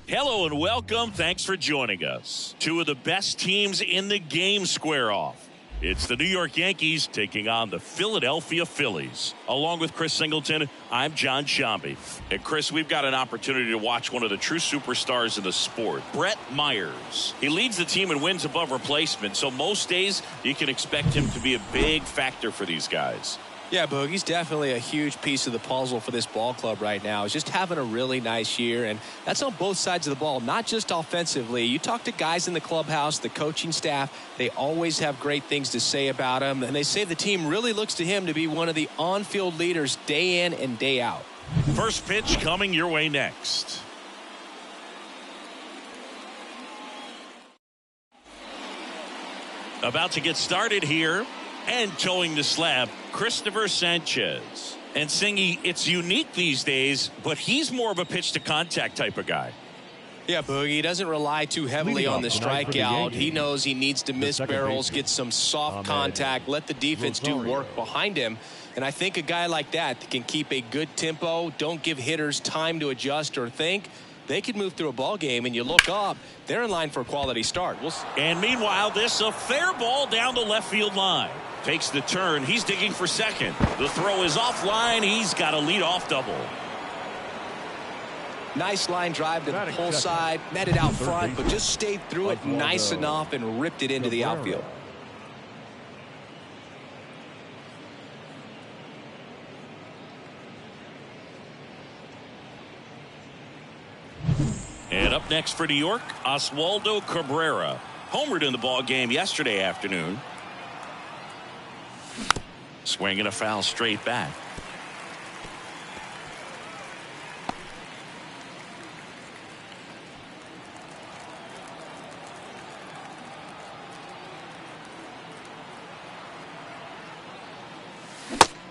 Hello and welcome. Thanks for joining us. Two of the best teams in the game square off. It's the New York Yankees taking on the Philadelphia Phillies. Along with Chris Singleton, I'm John Shambi. And Chris, we've got an opportunity to watch one of the true superstars in the sport, Brett Myers. He leads the team in wins above replacement, so most days you can expect him to be a big factor for these guys. Yeah, Boog, he's definitely a huge piece of the puzzle for this ball club right now. He's just having a really nice year, and that's on both sides of the ball, not just offensively. You talk to guys in the clubhouse, the coaching staff, they always have great things to say about him, and they say the team really looks to him to be one of the on-field leaders day in and day out. First pitch coming your way next. About to get started here. And towing the slab, Christopher Sanchez. And Singy, it's unique these days, but he's more of a pitch to contact type of guy. Yeah, Boogie, he doesn't rely too heavily on the strikeout. He knows he needs to miss barrels, get some soft contact, let the defense do work behind him. And I think a guy like that can keep a good tempo, don't give hitters time to adjust or think. They could move through a ball game, and you look up, they're in line for a quality start. And meanwhile, this a fair ball down the left field line. Takes the turn. He's digging for second. The throw is offline. He's got a leadoff double. Nice line drive to the pull side. Met it out front, but just stayed through it nice enough and ripped it into the outfield. And up next for New York, Oswaldo Cabrera. Homered in the ball game yesterday afternoon. Swinging a foul straight back.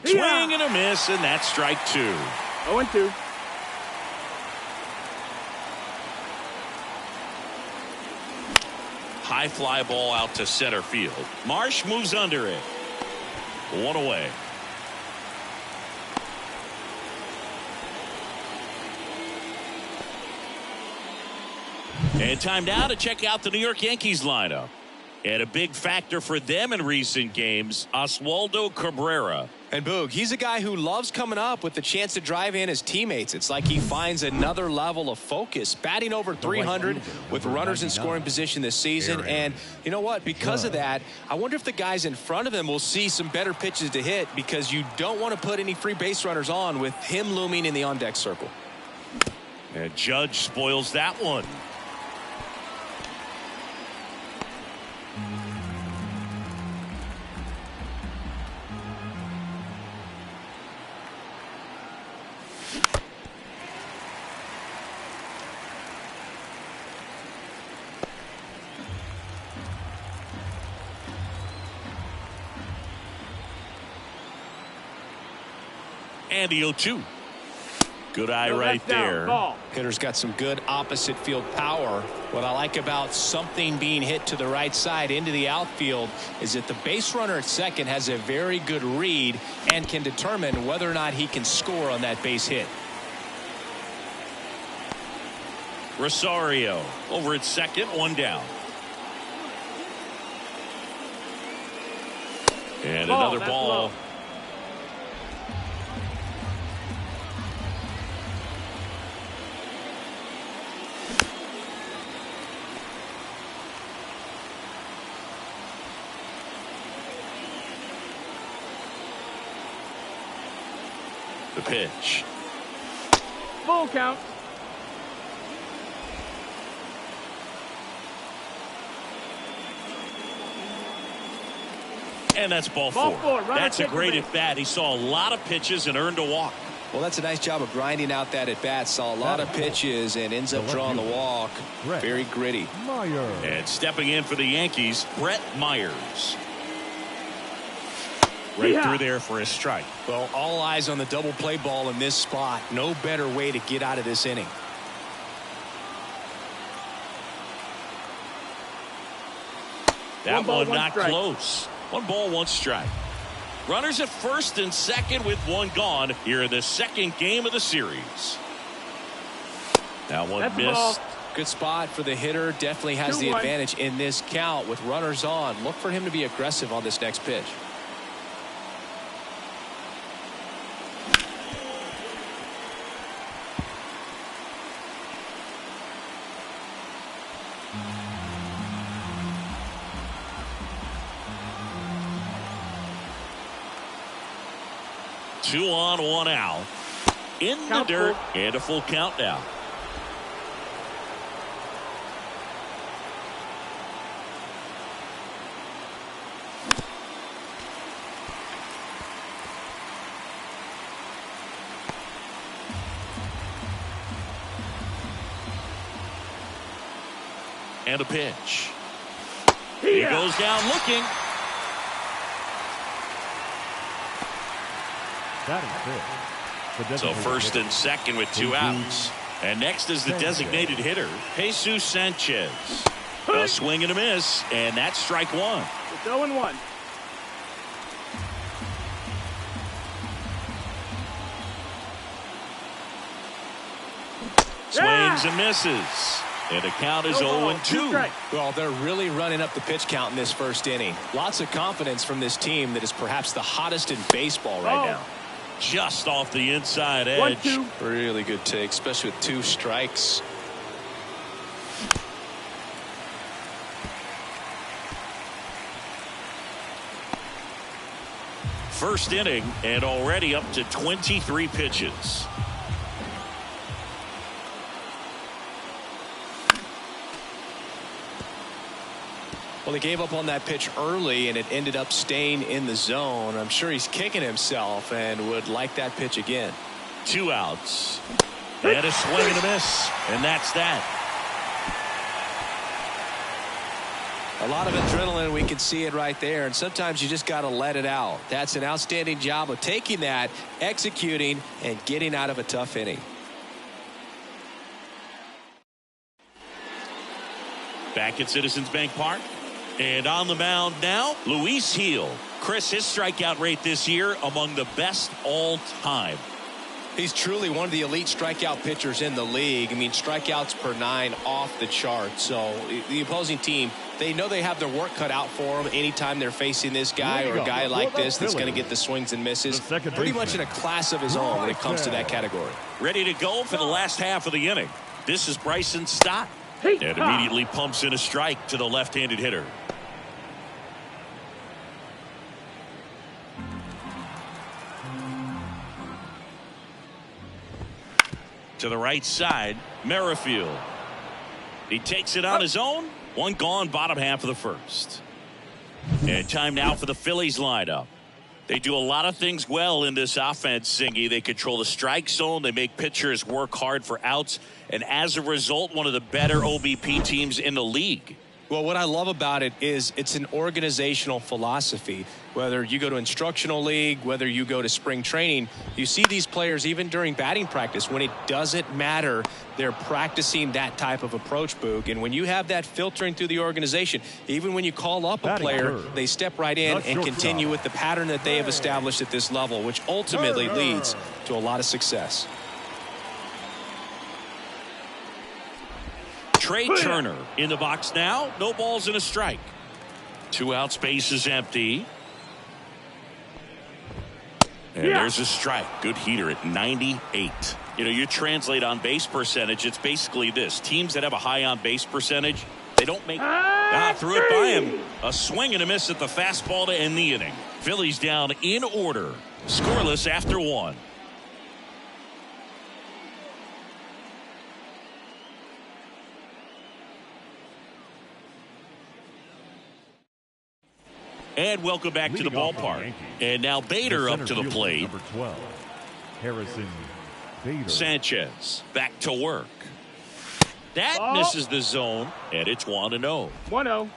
Swing and a miss, and that's strike two. 0-2. High fly ball out to center field. Marsh moves under it. One away. And time now to check out the New York Yankees lineup. And a big factor for them in recent games, Oswaldo Cabrera. And Boog, he's a guy who loves coming up with the chance to drive in his teammates. It's like he finds another level of focus. Batting over 300 with runners in scoring position this season. And you know what? Because of that, I wonder if the guys in front of him will see some better pitches to hit, because you don't want to put any free base runners on with him looming in the on-deck circle. And Judge spoils that one. And the 0-2. Good eye right there. Hitter's got some good opposite field power. What I like about something being hit to the right side into the outfield is that the base runner at second has a very good read and can determine whether or not he can score on that base hit. Rosario over at second, one down. And another ball. The pitch. Full count. And that's ball four. That's a great at bat. He saw a lot of pitches and earned a walk. Well, that's a nice job of grinding out that at bat. Saw a lot of pitches and ends up drawing the walk. Very gritty. And stepping in for the Yankees, Brett Myers. Right through there for a strike. Well, all eyes on the double play ball in this spot. No better way to get out of this inning. That one not close. One ball, one strike. Runners at first and second with one gone here in the second game of the series. That one missed. Good spot for the hitter. Definitely has the advantage in this count with runners on. Look for him to be aggressive on this next pitch. Two on, one out. In the dirt, and a full count now. And a pitch. He goes down looking. That is it. So first and second with two outs. And next is the designated hitter, Jesus Sanchez. A swing and a miss, and that's strike one. It's 0-1. Swings and misses. And the count is 0-2. Well, they're really running up the pitch count in this first inning. Lots of confidence from this team that is perhaps the hottest in baseball right now. Just off the inside edge. 1-2. Really good take, especially with two strikes. First inning and already up to 23 pitches. Well, he gave up on that pitch early, and it ended up staying in the zone. I'm sure he's kicking himself and would like that pitch again. Two outs. And a swing and a miss. And that's that. A lot of adrenaline. We can see it right there. And sometimes you just got to let it out. That's an outstanding job of taking that, executing, and getting out of a tough inning. Back at Citizens Bank Park. And on the mound now, Luis Gil. Chris, his strikeout rate this year among the best all time. He's truly one of the elite strikeout pitchers in the league. I mean, strikeouts per 9 off the chart. So the opposing team, they know they have their work cut out for them anytime they're facing this guy or a guy like this that's going to get the swings and misses. Pretty much in a class of his own when it comes to that category. Ready to go for the last half of the inning. This is Bryson Stott. And immediately pumps in a strike to the left-handed hitter. To the right side, Merrifield. He takes it on his own. One gone, bottom half of the first. And time now for the Phillies lineup. They do a lot of things well in this offense, Singy. They control the strike zone. They make pitchers work hard for outs. And as a result, one of the better OBP teams in the league. Well, what I love about it is it's an organizational philosophy. Whether you go to instructional league, whether you go to spring training, you see these players even during batting practice. When it doesn't matter, they're practicing that type of approach, Boog. And when you have that filtering through the organization, even when you call up a player, they step right in and continue with the pattern that they have established at this level, which ultimately leads to a lot of success. Trey Turner in the box now. No balls and a strike. 2 outs, base is empty. And there's a strike. Good heater at 98. You know, you translate on base percentage, it's basically this. Teams that have a high on base percentage, they don't make... threw it by him. A swing and a miss at the fastball to end the inning. Phillies down in order. Scoreless after 1. And welcome back to the ballpark. And now Bader up to the plate. Number 12, Harrison Bader. Sanchez back to work. That misses the zone, and it's 1-0. 1-0.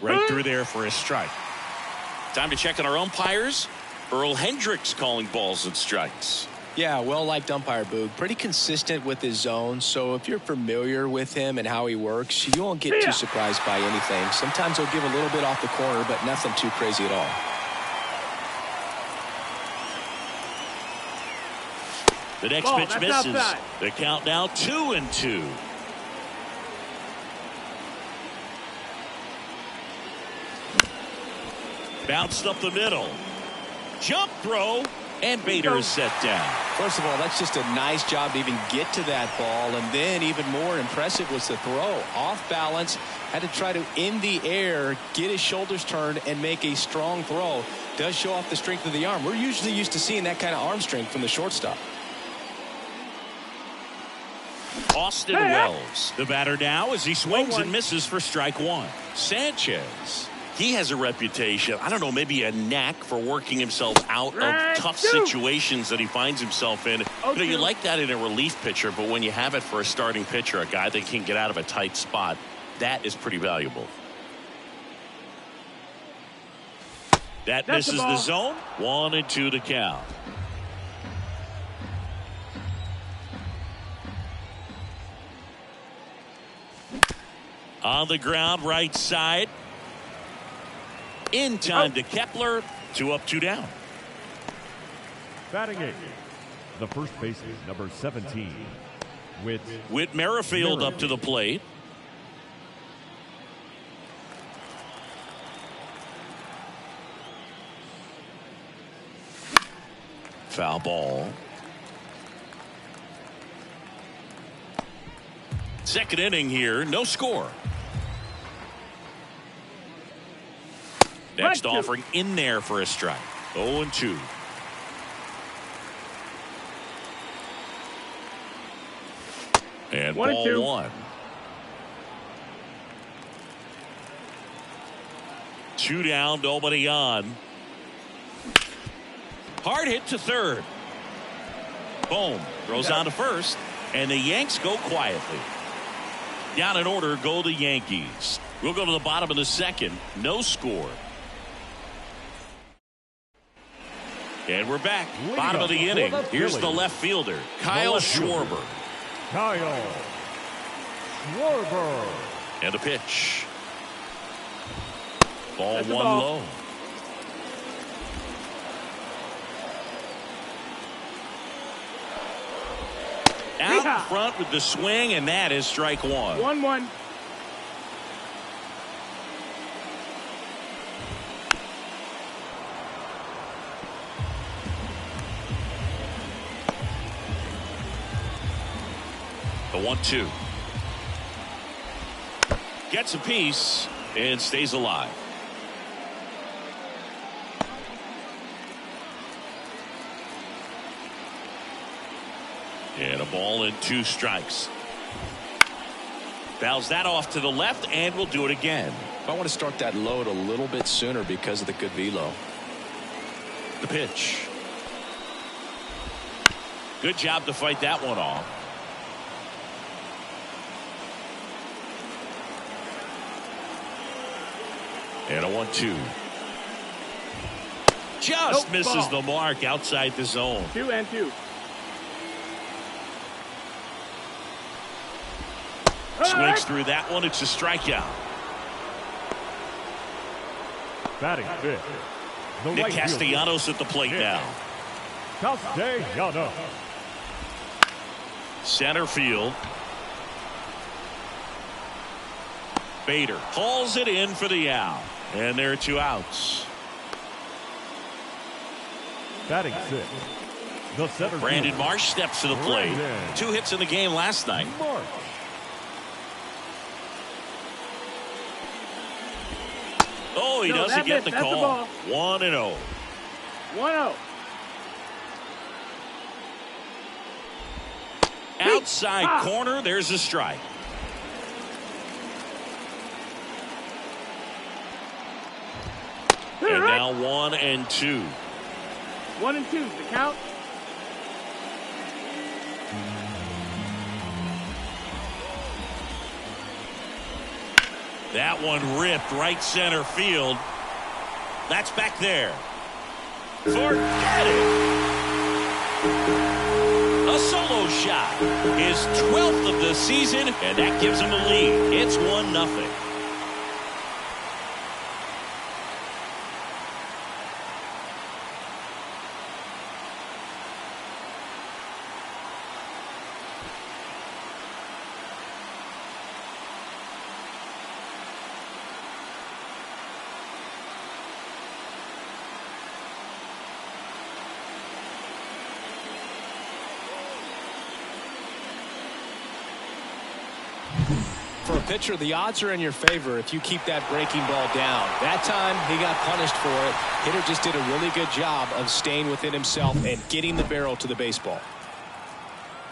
Right through there for a strike. Time to check on our umpires. Earl Hendricks calling balls and strikes. Yeah, well-liked umpire, Boog. Pretty consistent with his zone, so if you're familiar with him and how he works, you won't get too surprised by anything. Sometimes he'll give a little bit off the corner, but nothing too crazy at all. The next Ball, pitch that's misses. outside. The count now 2-2. Bounced up the middle. Jump throw. And Bader is set down. First of all, that's just a nice job to even get to that ball. And then even more impressive was the throw. Off balance. Had to try to, in the air, get his shoulders turned and make a strong throw. Does show off the strength of the arm. We're usually used to seeing that kind of arm strength from the shortstop. Austin Wells, the batter now, as he swings and misses for strike one. Sanchez, he has a reputation, I don't know, maybe a knack for working himself out of tough situations that he finds himself in. You like that in a relief pitcher, but when you have it for a starting pitcher, a guy that can get out of a tight spot, that is pretty valuable. That misses the zone. 1-2 to count. On the ground, right side. In time to Kepler. 2 up, 2 down. Batting eighth, the first baseman, number 17, Whit Merrifield up to the plate. Foul ball. Second inning here, no score. Next offering in there for a strike. 0-2. And ball 1. 2 down, nobody on. Hard hit to third. Boom. Throws on to first. And the Yanks go quietly. Down in order go the Yankees. We'll go to the bottom of the second. No score. And we're back. Bottom of the inning. Here's the left fielder, Kyle Schwarber. And the pitch. Ball 1 low. Out front with the swing, and that is strike 1. 1-1. The 1-2. Gets a piece and stays alive. And a ball and 2 strikes. Fouls that off to the left, and we'll do it again. I want to start that load a little bit sooner because of the good velo. The pitch. Good job to fight that one off. And a 1-2. Just misses the mark outside the zone. 2-2. Swings through that one. It's a strikeout. Batting fifth, the Nick right Castellanos at the plate now. Castellanos. Center field. Bader hauls it in for the out. And there are 2 outs. Batting sixth, the center Brandon fielder, Marsh steps to the plate. Brandon 2 hits in the game last night. Marsh. Oh, he doesn't get the call. 1-0. 1-0. Outside corner, there's a strike. And now 1-2. 1-2. The count. That one ripped right center field. That's back there. Forget it. A solo shot. His 12th of the season, and that gives him the lead. It's 1-0. For a pitcher, the odds are in your favor if you keep that breaking ball down. That time, he got punished for it. Hitter just did a really good job of staying within himself and getting the barrel to the baseball.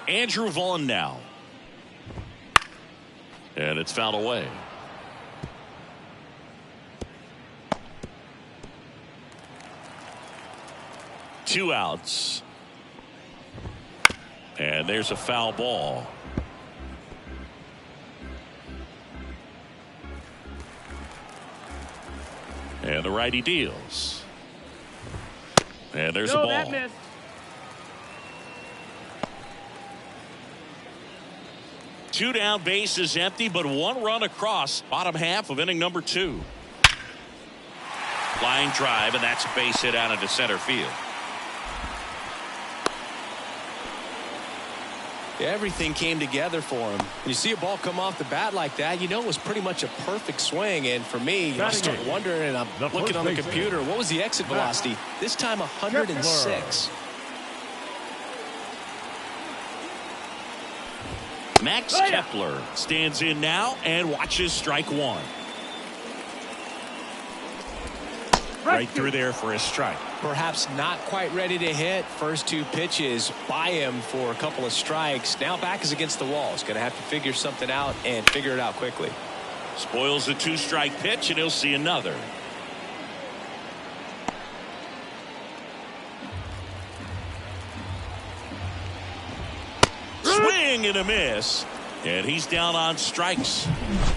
Andrew Vaughn now. And it's fouled away. Two outs. And there's a foul ball. And the righty deals. And there's a ball. That missed. Two down, bases empty, but one run across. Bottom half of inning number 2. Line drive, and that's a base hit out into center field. Everything came together for him. When you see a ball come off the bat like that, you know it was pretty much a perfect swing. And for me, I start wondering, and I'm looking on the computer, what was the exit velocity? This time 106. Max Kepler stands in now and watches strike one. Right through there for a strike. Perhaps not quite ready to hit. First 2 pitches by him for a couple of strikes. Now back is against the wall. He's going to have to figure something out and figure it out quickly. Spoils a 2-strike pitch, and he'll see another. Swing and a miss. And he's down on strikes.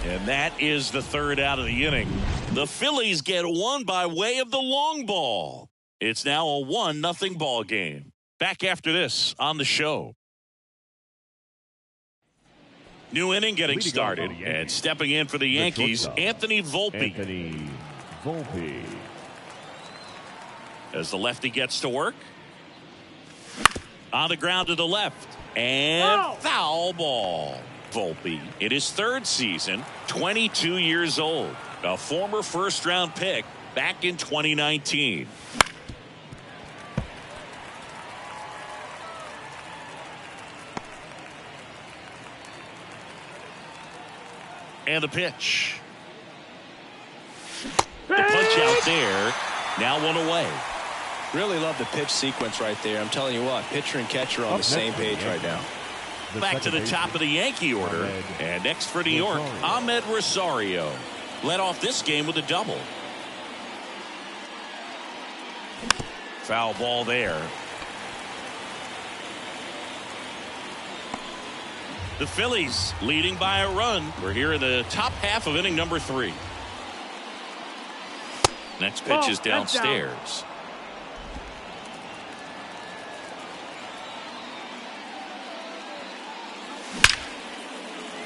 And that is the 3rd out of the inning. The Phillies get one by way of the long ball. It's now a 1-0 ball game. Back after this on the show. New inning getting started. And stepping in for the Yankees, Anthony Volpe. As the lefty gets to work. On the ground to the left. And foul ball. Volpe in his 3rd season, 22 years old, a former first-round pick back in 2019. And the pitch. The punch out there. Now 1 away. Really love the pitch sequence right there. I'm telling you what, pitcher and catcher on the same page right now. Back to the top of the Yankee order. And next for New York, Ahmed Rosario. Led off this game with a double. Foul ball there. The Phillies leading by a run. We're here in the top half of inning number 3. Next pitch is downstairs.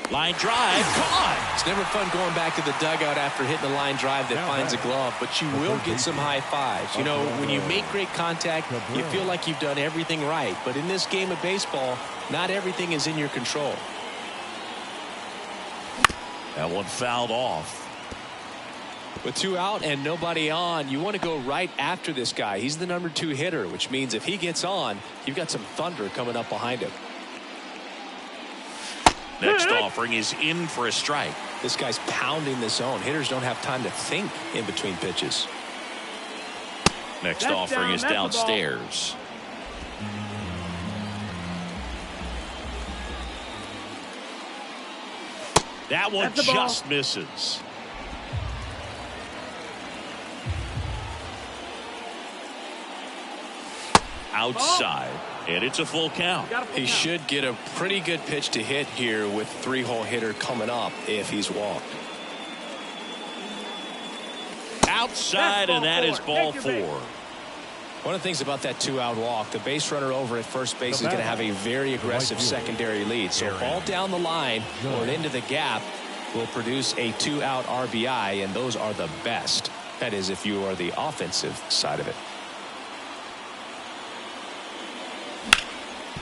Line drive, caught. It's never fun going back to the dugout after hitting a line drive that finds a glove, but you will get some high fives. You know, when you make great contact, you feel like you've done everything right. But in this game of baseball, not everything is in your control. That one fouled off. With 2 out and nobody on, you want to go right after this guy. He's the number 2 hitter, which means if he gets on, you've got some thunder coming up behind him. Next offering is in for a strike. This guy's pounding the zone. Hitters don't have time to think in between pitches. Next offering is downstairs. That one just misses. Outside. And it's a full count. He should get a pretty good pitch to hit here with 3-hole hitter coming up if he's walked. Outside, and that is ball 4. One of the things about that 2-out walk, the base runner over at first base is going to have a very aggressive secondary lead. So a ball down the line or into the gap will produce a 2-out RBI, and those are the best. That is if you are the offensive side of it.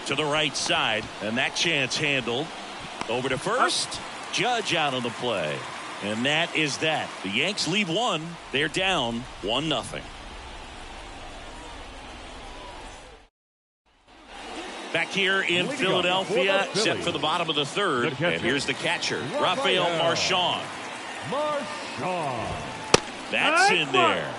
To the right side, and that chance handled. Over to first. Judge out on the play. And that is that. The Yanks leave 1. They're down 1-0. Back here in Philadelphia, set for the bottom of the third. And here's the catcher, Rafael Marchand. That's in there.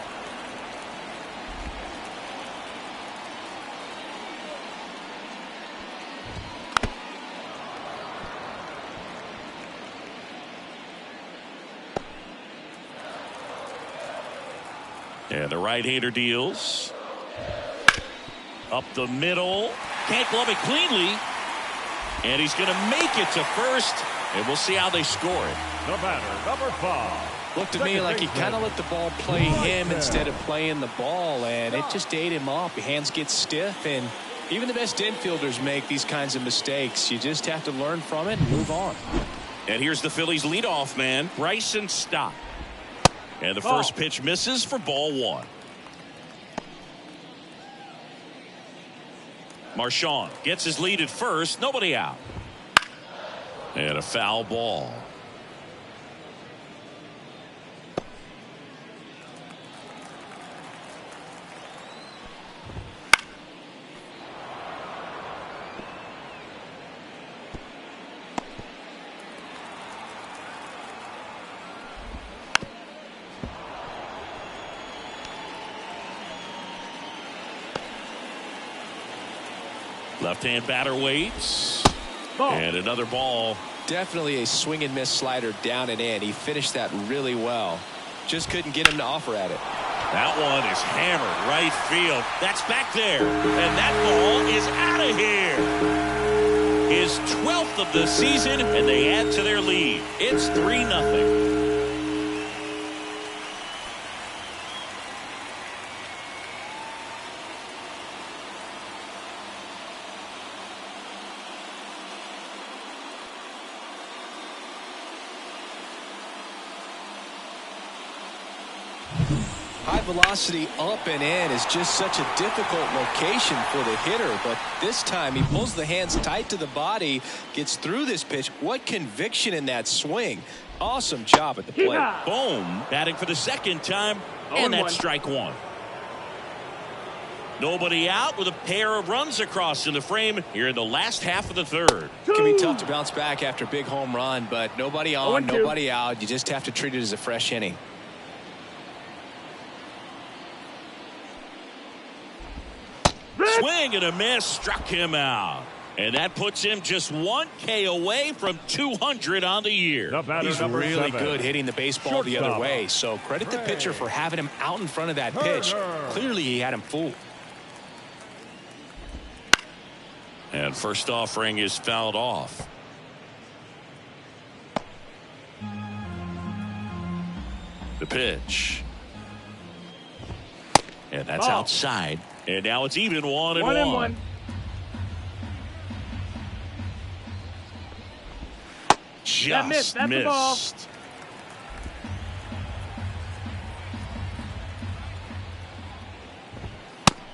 And the right-hander deals. Up the middle. Can't glove it cleanly. And he's going to make it to first. And we'll see how they score it. The batter, number 5. Looked to me like he kind of let the ball play him instead of playing the ball. And it just ate him up. Hands get stiff. And even the best infielders make these kinds of mistakes. You just have to learn from it and move on. And here's the Phillies leadoff man, Bryson Stott. And the first pitch misses for ball 1. Marchand gets his lead at first. Nobody out. And a foul ball. Left-hand batter waits. And another ball. Definitely a swing and miss slider down and in. He finished that really well. Just couldn't get him to offer at it. That one is hammered right field. That's back there. And that ball is out of here. His 12th of the season, and they add to their lead. It's 3-0. High velocity up and in is just such a difficult location for the hitter, but this time he pulls the hands tight to the body, gets through this pitch. What conviction in that swing. Awesome job at the plate. Boom, batting for the second time, and that's strike 1. Nobody out with a pair of runs across in the frame here in the last half of the third. It can be tough to bounce back after a big home run, but nobody on, nobody out. You just have to treat it as a fresh inning. Swing and a miss, struck him out. And that puts him just 1 K away from 200 on the year. He's really good hitting the baseball the other way. So credit the pitcher for having him out in front of that pitch. Clearly he had him fooled. And first offering is fouled off. The pitch. And that's outside. And now it's even 1-1. Just missed. The ball.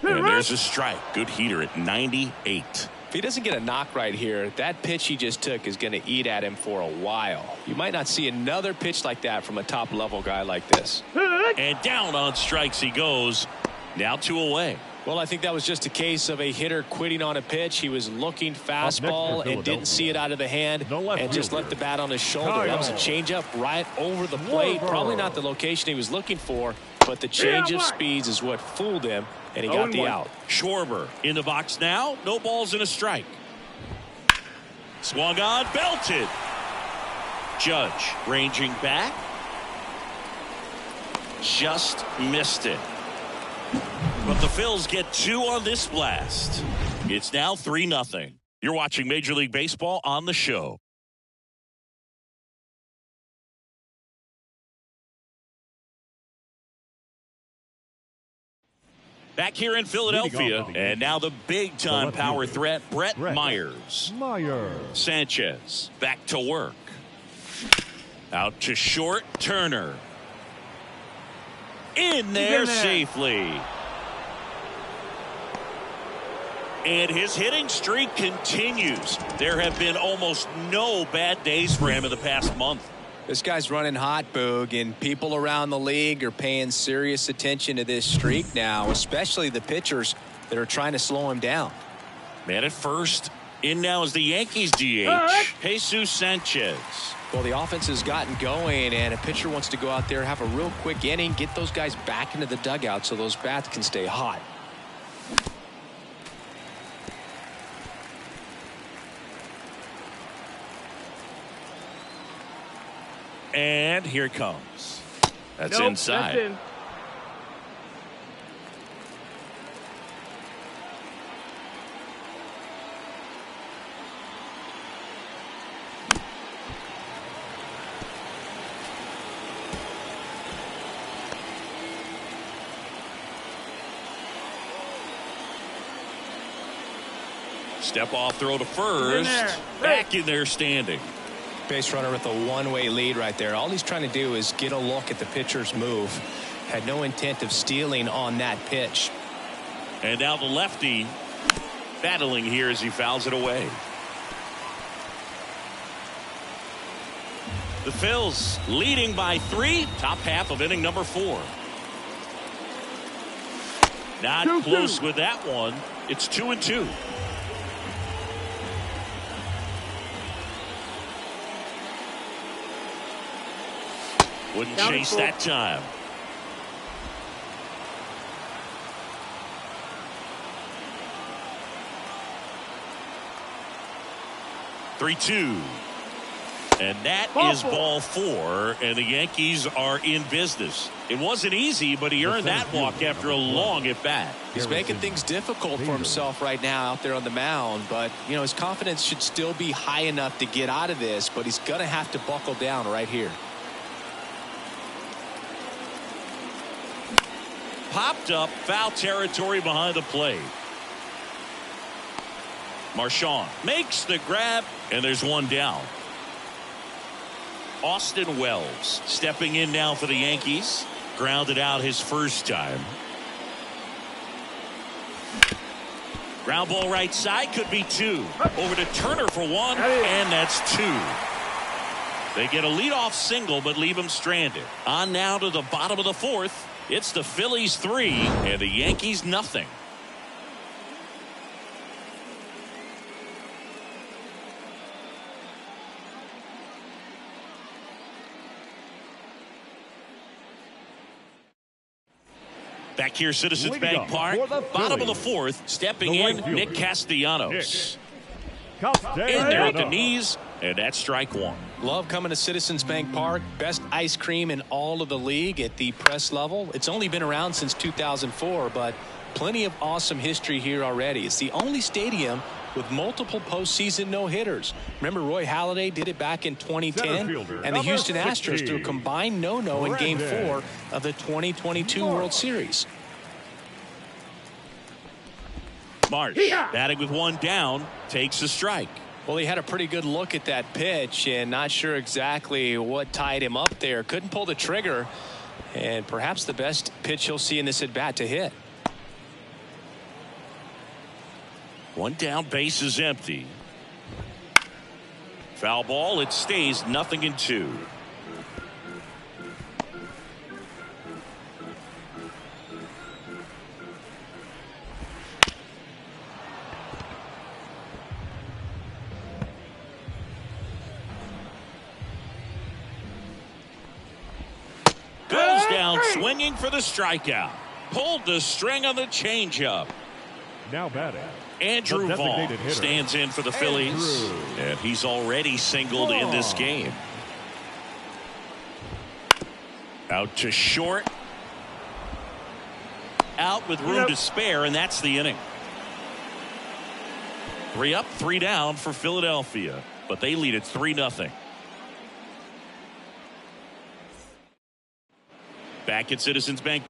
And there's a strike. Good heater at 98. If he doesn't get a knock right here, that pitch he just took is going to eat at him for a while. You might not see another pitch like that from a top level guy like this. And down on strikes he goes. Now 2 away. Well, I think that was just a case of a hitter quitting on a pitch. He was looking fastball and didn't see it out of the hand and just left the bat on his shoulder. That was a changeup right over the plate. Probably not the location he was looking for, but the change of speeds is what fooled him, and he got the out. Schwarber in the box now. No balls and a strike. Swung on, belted. Judge ranging back. Just missed it. But the Phils get 2 on this blast. It's now 3-0. You're watching Major League Baseball on the show. Back here in Philadelphia, and now the big-time power threat, Brett Myers. Sanchez back to work. Out to short, Turner. In there safely. And his hitting streak continues. There have been almost no bad days for him in the past month. This guy's running hot, Boog, and people around the league are paying serious attention to this streak now, especially the pitchers that are trying to slow him down. Man at first. In now is the Yankees DH, Jesus Sanchez. Well, the offense has gotten going, and a pitcher wants to go out there, have a real quick inning, get those guys back into the dugout so those bats can stay hot. And here it comes. That's Nope, inside. That's in. Step off throw to first. Back in there standing. Base runner with a one-way lead right there. All he's trying to do is get a look at the pitcher's move. Had no intent of stealing on that pitch. And now the lefty battling here as he fouls it away. The Phils leading by 3. Top half of inning number 4. Not 2-2. close with that one. It's 2-2. Wouldn't Down chase to that time. Three-two. And that is ball 4, and the Yankees are in business. It wasn't easy, but he earned that walk after a long at bat. He's making things difficult for himself right now out there on the mound, but you know his confidence should still be high enough to get out of this, but he's gonna have to buckle down right here. Popped up, foul territory behind the plate. Marchand makes the grab, and there's one down. Austin Wells stepping in now for the Yankees. Grounded out his first time. Ground ball right side, could be 2. Over to Turner for 1, and that's 2. They get a leadoff single, but leave him stranded. On now to the bottom of the 4th. It's the Phillies 3 and the Yankees nothing. Back here, Citizens Bank Park, bottom of the 4th, stepping in, Nick Castellanos. In there at the knees, and that's strike 1. Love coming to Citizens Bank Park. Best ice cream in all of the league at the press level. It's only been around since 2004, but plenty of awesome history here already. It's the only stadium with multiple postseason no-hitters. Remember Roy Halladay did it back in 2010, and the Houston Astros threw a combined no-no in Game 4 of the 2022 World Series. Marsh batting with 1 down, takes a strike. Well, he had a pretty good look at that pitch and not sure exactly what tied him up there. Couldn't pull the trigger, and perhaps the best pitch he'll see in this at-bat to hit. 1 down, base is empty. Foul ball, it stays 0-2. Goes down swinging for the strikeout. Pulled the string on the changeup. Now batting. Andrew The Vaughn designated hitter. stands in for the Phillies, and he's already singled in this game. Out to short. Out with room to spare, and that's the inning. 3 up, 3 down for Philadelphia, but they lead at 3-0. Back at Citizens Bank.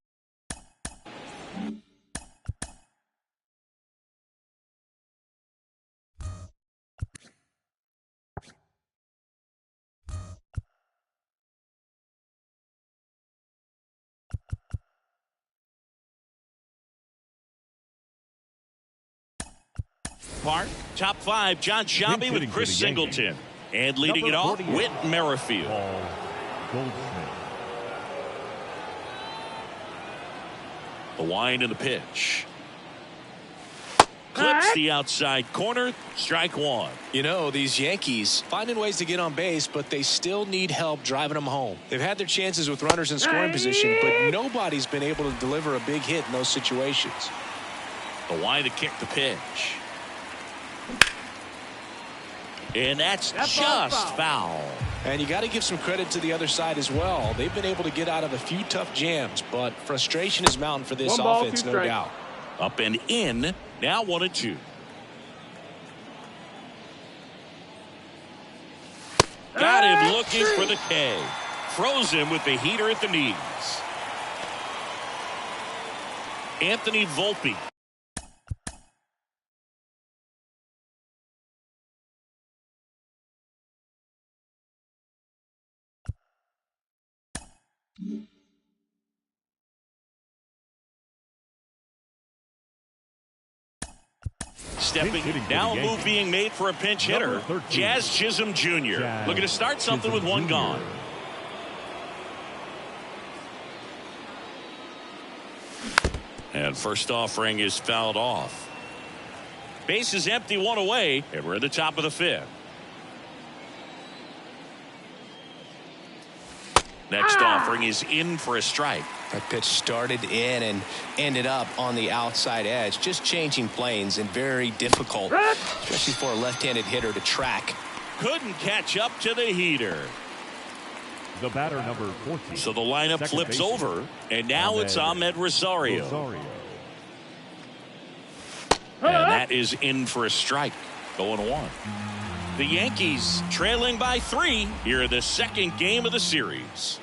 Park, top 5, John Sciambi with Chris Singleton. And leading it off, Whit Merrifield. The wind and the pitch. Clips Hits the outside corner. Strike one. You know, these Yankees finding ways to get on base, but they still need help driving them home. They've had their chances with runners in scoring position, but nobody's been able to deliver a big hit in those situations. The line to kick the pitch. And that's just foul. And you got to give some credit to the other side as well. They've been able to get out of a few tough jams, but frustration is mounting for this offense, no doubt. Up and in. Now 1-2. Got him looking for the K. Froze him with the heater at the knees. Anthony Volpe. Stepping now, a move being made for a pinch hitter. Jazz Chisholm Jr. looking to start something with one gone. And first offering is fouled off. Base is empty, one away, and we're at the top of the fifth. Next offering is in for a strike. That pitch started in and ended up on the outside edge. Just changing planes and very difficult, especially for a left-handed hitter to track. Couldn't catch up to the heater. The batter, number 14. So the lineup flips over, and now it's Ahmed Rosario. And that is in for a strike. 0-1. The Yankees trailing by 3 here in the second game of the series.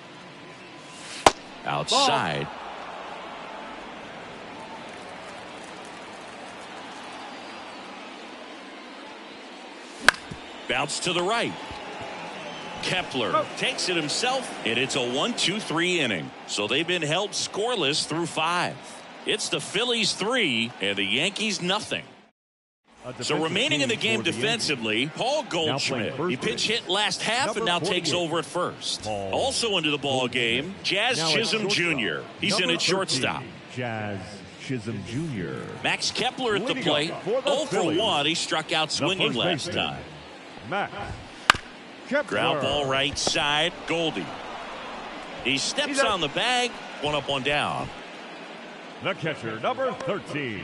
Outside. Bounce to the right. Kepler takes it himself, and it's a 1-2-3 inning. So they've been held scoreless through 5. It's the Phillies 3 and the Yankees nothing. So remaining in the game defensively, Paul Goldschmidt. He pinch hit last half and now takes over at first. Also into the ball game, Jazz Chisholm Jr. He's in at shortstop. Jazz Chisholm Jr. Max Kepler at the plate. 0 for 1. He struck out swinging last time. Max Kepler. Ground ball right side, Goldie. He steps on the bag. 1 up, 1 down. The catcher, number 13.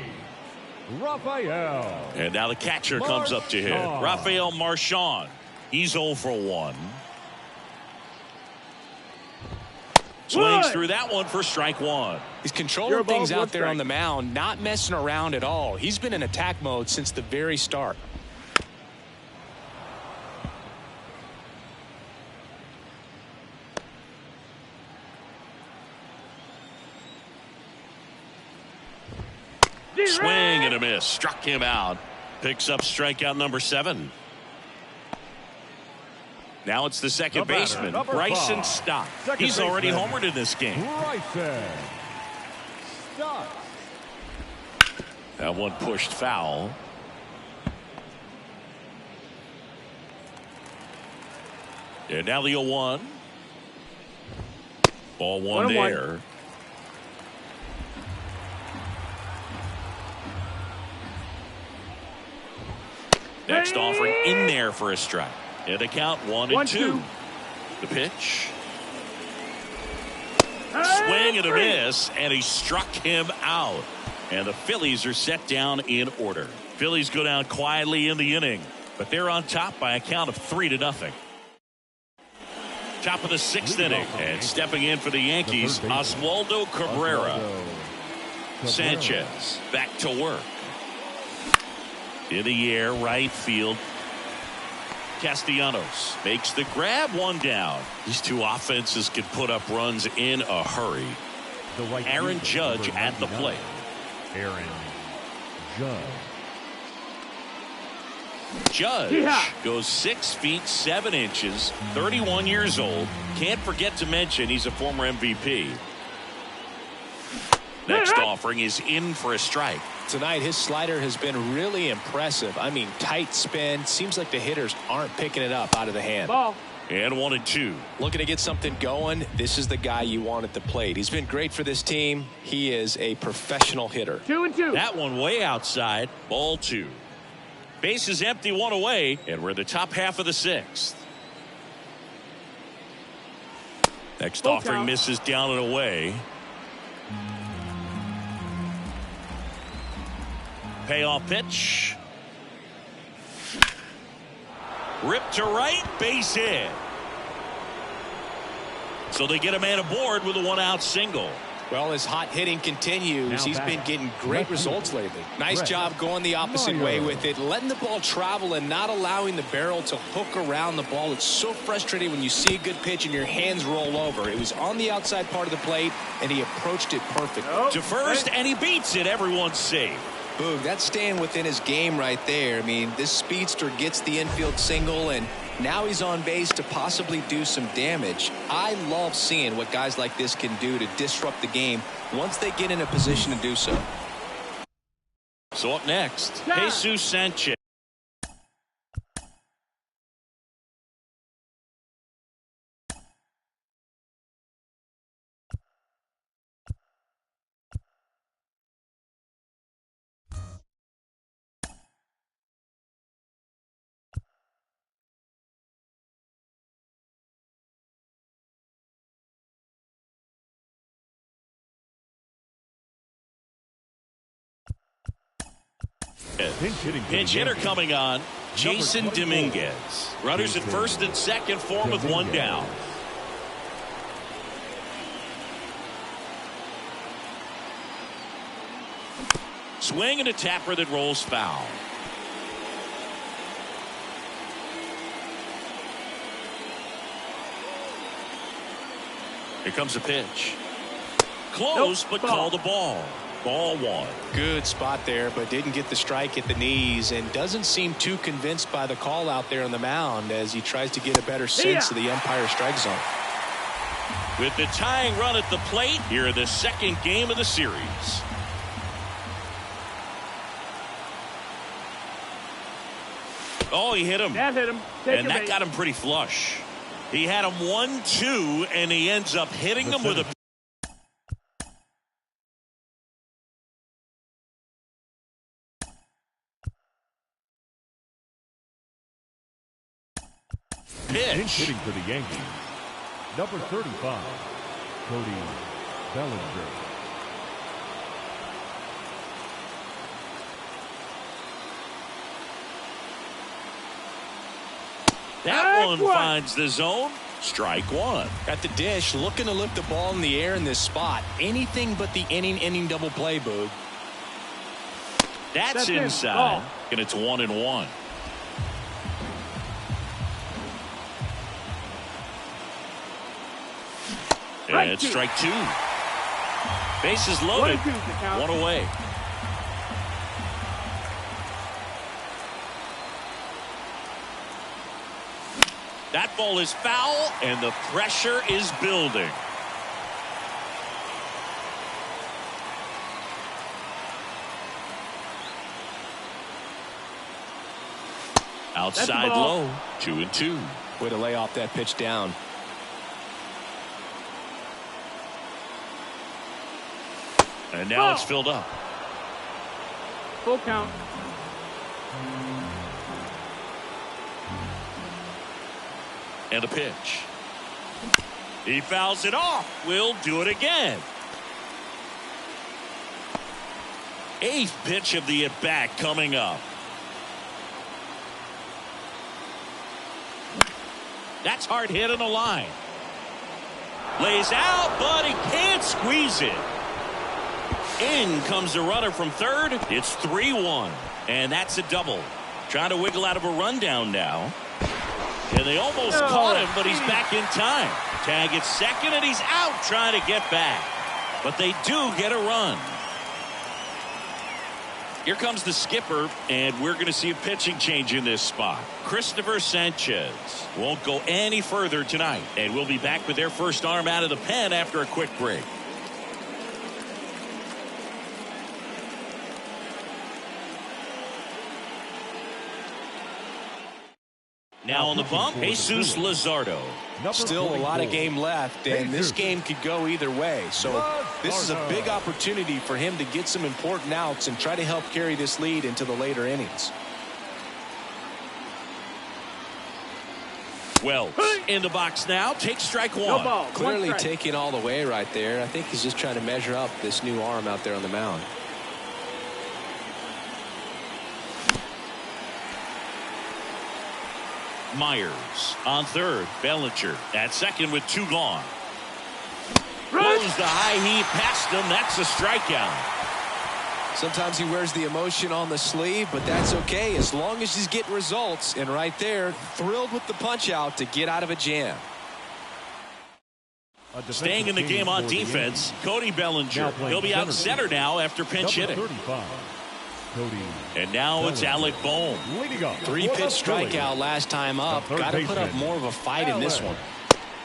Rafael. And now the catcher comes up to hit. Rafael Marchand. He's 0 for 1. Swings through that one for strike 1. He's controlling things out there on the mound, not messing around at all. He's been in attack mode since the very start. Swing and a miss. Struck him out. Picks up strikeout number 7. Now it's the second baseman, Bryson Stott. He's already homered in this game. Bryson Stott. That one pushed foul. And now the 0-1. Ball 1 there. Next offering in there for a strike. And the count 1-2. The pitch. Swing and a miss, and he struck him out. And the Phillies are set down in order. Phillies go down quietly in the inning, but they're on top by a count of 3-0. Top of the 6th inning, and stepping in for the Yankees, Oswaldo Cabrera. Sanchez back to work. In the air, right field. Castellanos makes the grab, 1 down. These two offenses can put up runs in a hurry. Aaron Judge at the plate. Aaron Judge. Judge goes 6 feet 7 inches, 31 years old. Can't forget to mention he's a former MVP. Next offering is in for a strike. Tonight, his slider has been really impressive. I mean, tight spin. Seems like the hitters aren't picking it up out of the hand. Ball. And 1-2. Looking to get something going. This is the guy you want at the plate. He's been great for this team. He is a professional hitter. 2-2. That one way outside. Ball 2. Base is empty, one away, and we're in the top half of the sixth. Next Full offering count. misses down and away. Payoff pitch. Ripped to right, base hit. So they get a man aboard with a one-out single. Well, as hot hitting continues, Now he's been getting great results lately. Nice job going the opposite way with it, letting the ball travel and not allowing the barrel to hook around the ball. It's so frustrating when you see a good pitch and your hands roll over. It was on the outside part of the plate, and he approached it perfectly. To first, and he beats it. Everyone's safe. Boog, that's staying within his game right there. I mean, this speedster gets the infield single, and now he's on base to possibly do some damage. I love seeing what guys like this can do to disrupt the game once they get in a position to do so. So up next, Yeah. Jesus Sanchez. Pinch hitter coming on, Jason Dominguez. Runners at first and second for him with one down. Swing and a tapper that rolls foul. Here comes a pitch. Close, Nope. but Ball. call the ball. Ball one. Good spot there, but didn't get the strike at the knees and doesn't seem too convinced by the call out there on the mound as he tries to get a better sense of the umpire strike zone. With the tying run at the plate, here in the second game of the series. Oh, he hit him. That hit him. Take And a that base. got him pretty flush. He had him 1-2, and he ends up hitting him with a Pinch pitch. hitting for the Yankees, number 35, Cody Bellinger. That one Strike one. finds the zone. Strike one. At the dish, looking to lift the ball in the air in this spot. Anything but the inning double play, Boog. That's in. inside. Ball. And it's 1-1. And it's strike two. Bases loaded. 1-2 the count. One away. That ball is foul, and the pressure is building. Outside ball. low, 2-2. Way to lay off that pitch down. And now Ball. it's filled up. Full count. And a pitch. He fouls it off. We'll do it again. Eighth pitch of the at-bat coming up. That's hard hit on the line. Lays out, but he can't squeeze it. In comes the runner from third. It's 3-1. And that's a double. Trying to wiggle out of a rundown now. And they almost caught him, but he's back in time. Tag at second, and he's out trying to get back. But they do get a run. Here comes the skipper, and we're going to see a pitching change in this spot. Christopher Sanchez won't go any further tonight. And we'll be back with their first arm out of the pen after a quick break. Now on the bump, Jesus Luzardo. Still a lot of game left, and this game could go either way. So this is a big opportunity for him to get some important outs and try to help carry this lead into the later innings. Wells in the box now. Takes strike one. No ball. Clearly One strike. taking all the way right there. I think he's just trying to measure up this new arm out there on the mound. Myers on third. Bellinger at second with 2 gone. Blows the high heat past him. That's a strikeout. Sometimes he wears the emotion on the sleeve, but that's okay as long as he's getting results. And right there, thrilled with the punch out to get out of a jam. Staying in the game on defense, Cody Bellinger. He'll be out center now after pinch hitting. And now it's Alec Bohm. 3-pitch strikeout last time up. Got to put up more of a fight in this one.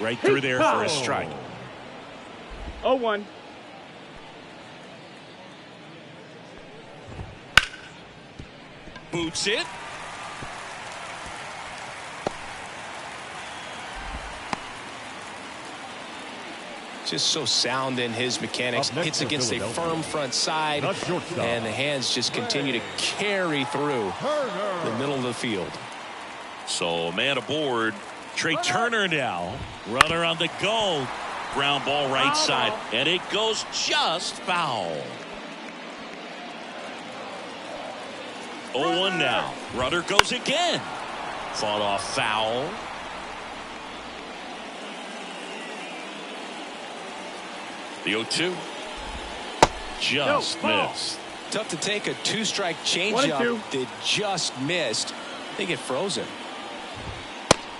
Right through there for a strike. 0-1. Boots it. Just so sound in his mechanics. Hits against a firm front side, and the hands just continue to carry through the middle of the field. So man aboard. Trey Turner now. Runner on the go. Ground ball right side. And it goes just foul. 0-1 now. Runner goes again. Fought off foul. The 0-2. Just missed. Tough to take a 2-strike changeup that just missed. I think it froze him.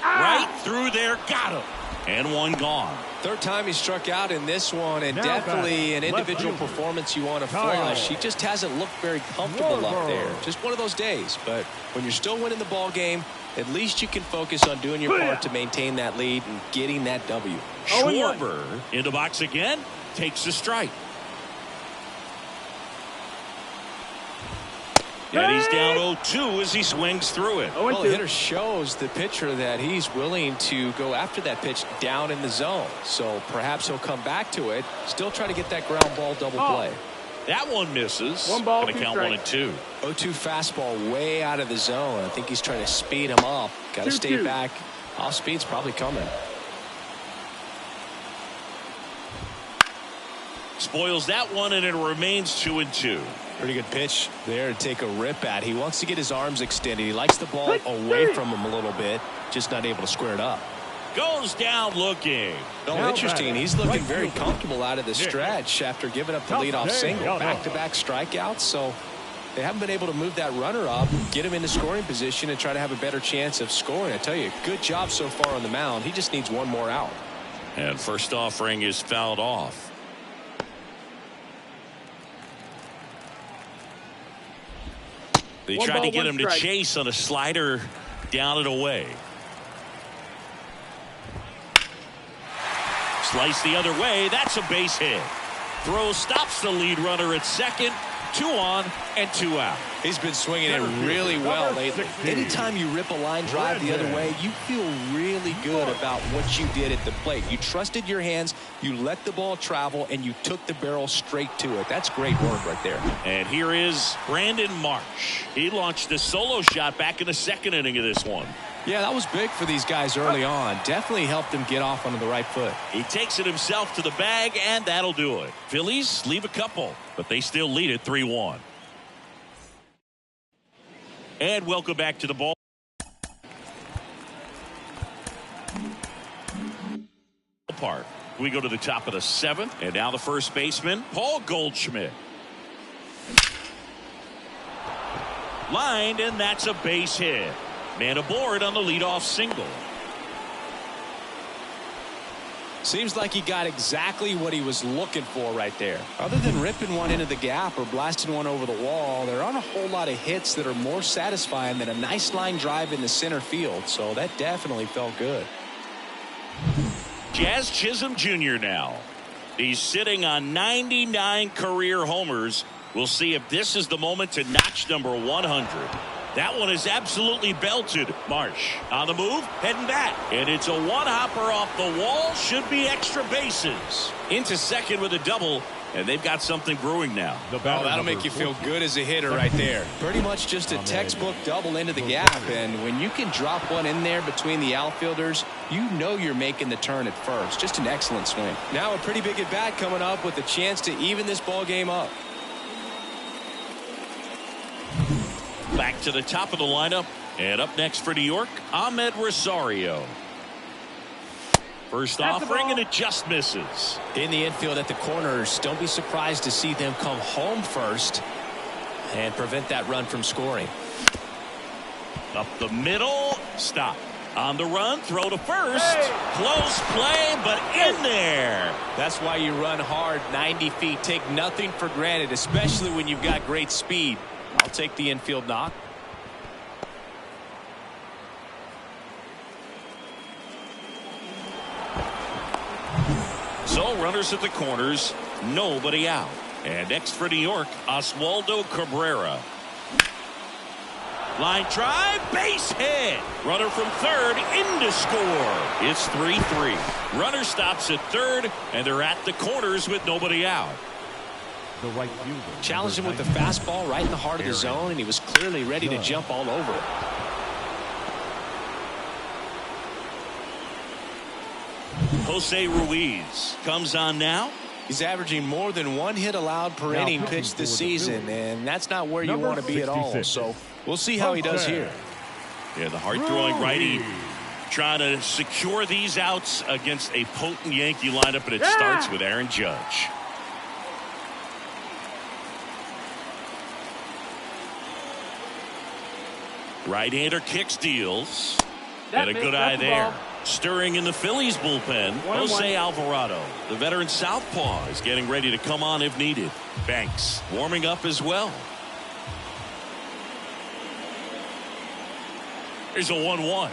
Right through there. Got him. And 1 gone. Third time he struck out in this one, and definitely an individual performance you want to flush. He just hasn't looked very comfortable up there. Just one of those days. But when you're still winning the ball game, at least you can focus on doing your part to maintain that lead and getting that W. Schwarber in the box again. Takes the strike. And he's down 0-2 as he swings through it. Well, the hitter shows the pitcher that he's willing to go after that pitch down in the zone. So perhaps he'll come back to it. Still trying to get that ground ball double play. That one misses. 1 ball, Gonna 2 count strikes. 1-2. 0-2 fastball way out of the zone. I think he's trying to speed him up. Got to stay back. Off speed's probably coming. Spoils that one, and it remains 2-2. Pretty good pitch there to take a rip at. He wants to get his arms extended. He likes the ball away from him a little bit, just not able to square it up. Goes down looking. Oh, interesting. He's looking very comfortable out of the stretch after giving up the leadoff single. Back-to-back strikeouts, so they haven't been able to move that runner up, get him into scoring position, and try to have a better chance of scoring. I tell you, good job so far on the mound. He just needs one more out. And first offering is fouled off. They tried to get him to chase on a slider down and away. Slice the other way. That's a base hit. Throw stops the lead runner at second. 2 on and 2 out. He's been swinging it really well lately. Anytime you rip a line drive the other way, you feel really good about what you did at the plate. You trusted your hands, you let the ball travel, and you took the barrel straight to it. That's great work right there. And here is Brandon Marsh. He launched a solo shot back in the 2nd inning of this one. Yeah, that was big for these guys early on. Definitely helped them get off onto the right foot. He takes it himself to the bag, and that'll do it. Phillies leave a couple, but they still lead it 3-1. And welcome back to the ball. Park. We go to the top of the 7th, and now the first baseman, Paul Goldschmidt. Lined, and that's a base hit. Man aboard on the leadoff single. Seems like he got exactly what he was looking for right there. Other than ripping one into the gap or blasting one over the wall, there aren't a whole lot of hits that are more satisfying than a nice line drive in the center field. So that definitely felt good. Jazz Chisholm Jr. now. He's sitting on 99 career homers. We'll see if this is the moment to notch number 100. That one is absolutely belted. Marsh on the move, heading back. And it's a one-hopper off the wall. Should be extra bases. Into second with a double. And they've got something brewing now. Oh, that'll make you feel good as a hitter right there. Pretty much just a textbook double into the gap. And when you can drop one in there between the outfielders, you know you're making the turn at first. Just an excellent swing. Now a pretty big at bat coming up with a chance to even this ball game up. Back to the top of the lineup. And up next for New York, Ahmed Rosario. First offering, and it just misses. In the infield at the corners, don't be surprised to see them come home first and prevent that run from scoring. Up the middle, stop. On the run, throw to first. Close play, but in there. That's why you run hard 90 feet. Take nothing for granted, especially when you've got great speed. I'll take the infield knock. So runners at the corners, nobody out. And next for New York, Oswaldo Cabrera. Line drive, base hit. Runner from third in to score. It's 3-3. Runner stops at third, and they're at the corners with nobody out. The right fielder Challenged him with the fastball right in the heart of the zone, and he was clearly ready to jump all over it. Jose Ruiz comes on now. He's averaging more than one hit allowed per inning pitched this season, and that's not where you want to be at all. So we'll see how he does here. Yeah, the hard-throwing righty trying to secure these outs against a potent Yankee lineup, and it starts with Aaron Judge. Right-hander kicks, deals. And a good eye there. Stirring in the Phillies bullpen, Jose Alvarado. The veteran southpaw is getting ready to come on if needed. Banks warming up as well. Here's a 1-1.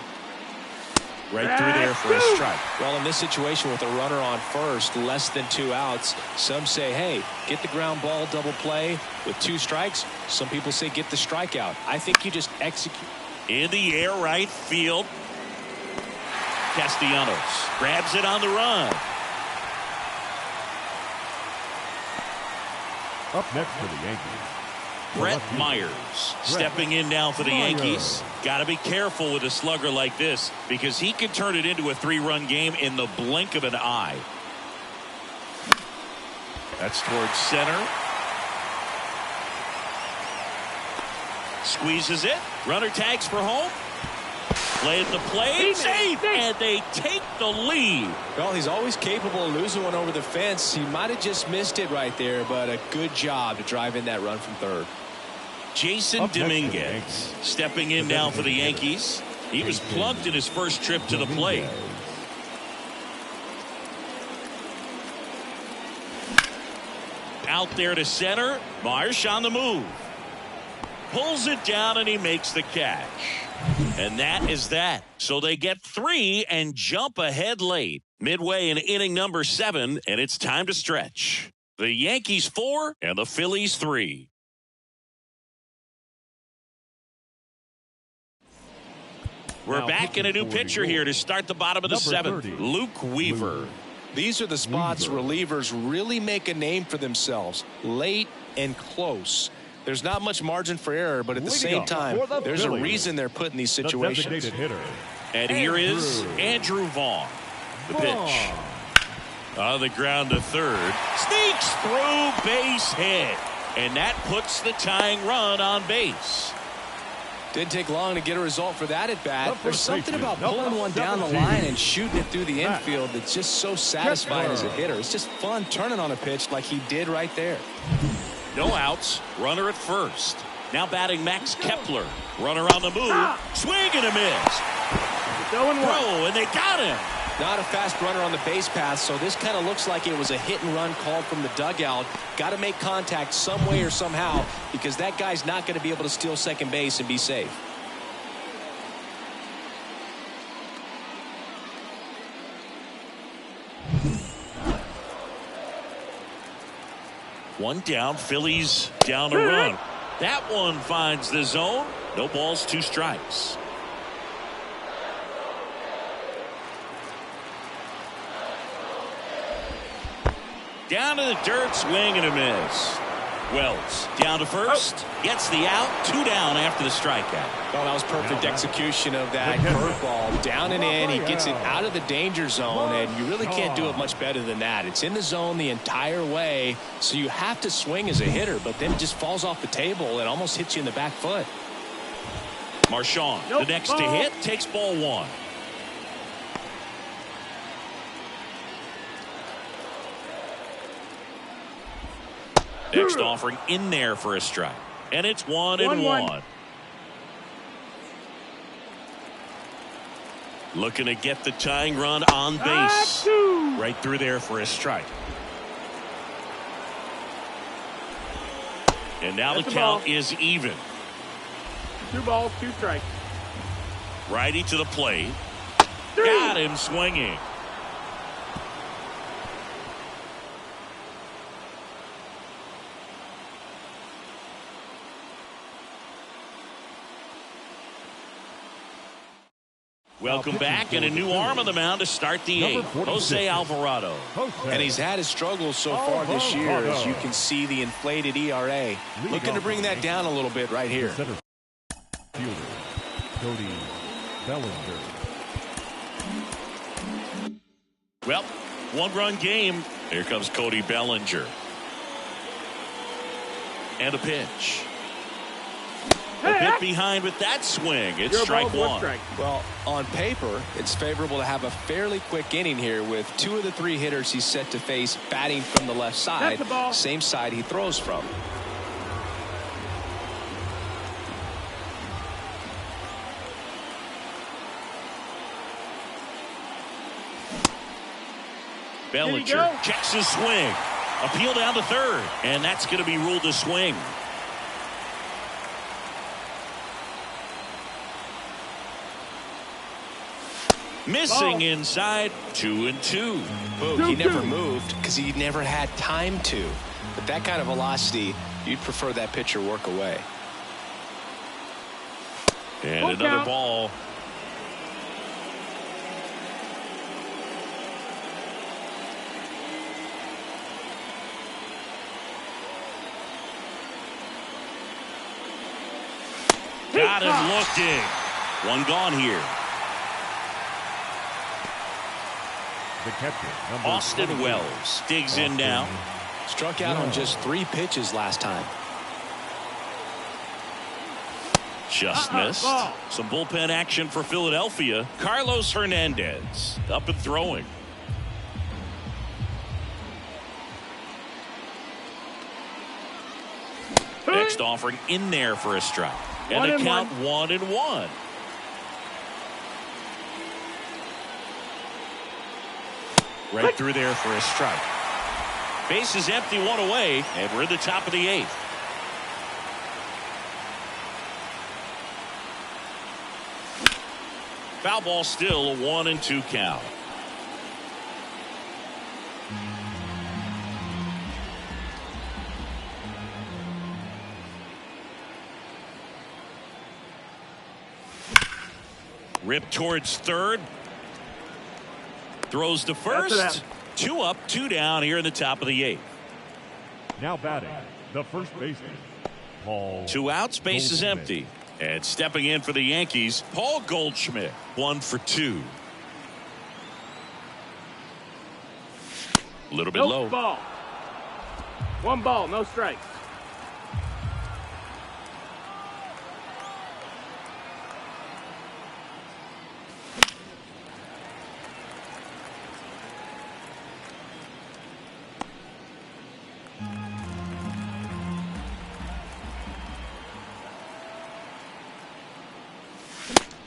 Right through there for a strike. Well, in this situation with a runner on first, less than 2 outs, some say, hey, get the ground ball, double play with 2 strikes. Some people say get the strikeout. I think you just execute. In the air, right field. Castellanos grabs it on the run. up next for the Yankees. Brett Myers stepping in now for the Yankees. Got to be careful with a slugger like this because he could turn it into a 3-run game in the blink of an eye. That's towards center. Squeezes it. Runner tags for home. Play at the plate. Safe. And they take the lead. Well, he's always capable of losing one over the fence. He might have just missed it right there, but a good job to drive in that run from third. Jason Dominguez stepping in now for the Yankees. He was plugged in his first trip to the plate. Out there to center. Myers on the move. Pulls it down and he makes the catch. And that is that. So they get 3 and jump ahead late. Midway in inning number 7, and it's time to stretch. The Yankees 4 and the Phillies 3. We're back in a new pitcher here to start the bottom of the 7th. Luke Weaver. These are the spots relievers really make a name for themselves. Late and close. There's not much margin for error, but at the same time, there's a reason they're put in these situations. And here is Andrew Vaughn. The pitch. On the ground to third. Sneaks through, base hit. And that puts the tying run on base. Didn't take long to get a result for that at bat. There's something about pulling one down the line and shooting it through the infield that's just so satisfying as a hitter. It's just fun turning on a pitch like he did right there. No outs. Runner at first. Now batting Max Kepler. Runner on the move. Swing and a miss. Throw and they got him. Not a fast runner on the base path, so this kind of looks like it was a hit and run called from the dugout. Got to make contact some way or somehow because that guy's not going to be able to steal second base and be safe. One down, Phillies down a run. That one finds the zone. No balls, 2 strikes. Down to the dirt, swing and a miss. Wells down to first, gets the out, 2 down after the strikeout. Well, that was perfect execution of that curveball. Down and in, he gets it out of the danger zone, and you really can't do it much better than that. It's in the zone the entire way, so you have to swing as a hitter, but then it just falls off the table and almost hits you in the back foot. Marchand, the next to hit, takes ball 1. Next offering in there for a strike. And it's 1-1. Looking to get the tying run on base. Right through there for a strike. And now the count is even. 2 balls, 2 strikes. Righty to the plate. Got him swinging. Welcome back, and a new arm on the mound to start the 8th. Jose Alvarado. And he's had his struggles so far this year, as you can see the inflated ERA. Looking to bring that down a little bit right here. Fielder, Cody Bellinger. Well, 1-run game. Here comes Cody Bellinger. And a pitch. A bit behind with that swing. It's strike 1. Well, on paper, it's favorable to have a fairly quick inning here with 2 of the 3 hitters he's set to face batting from the left side, same side he throws from. Bellinger checks his swing. Appeal down to third, and that's going to be ruled a swing. Missing inside, 2-2. Boog, he never moved because he never had time to. But that kind of velocity, you'd prefer that pitcher work away. And another ball. Got him looking. 1 gone here. The catcher, Austin Wells digs in now. Struck out on just 3 pitches last time. Just missed. Some bullpen action for Philadelphia. Carlos Hernandez up and throwing. Next offering in there for a strike. And the count 1-1. Right through there for a strike. Base is empty, 1 away, and we're at the top of the 8th. Foul ball still, a 1-2 count. Rip towards third. Throws to first. 2 up, 2 down here in the top of the 8th. Now batting, the first baseman, Paul. 2 outs, base is empty. And stepping in for the Yankees, Paul Goldschmidt, 1 for 2. A little bit low. Ball. 1 ball, no strikes.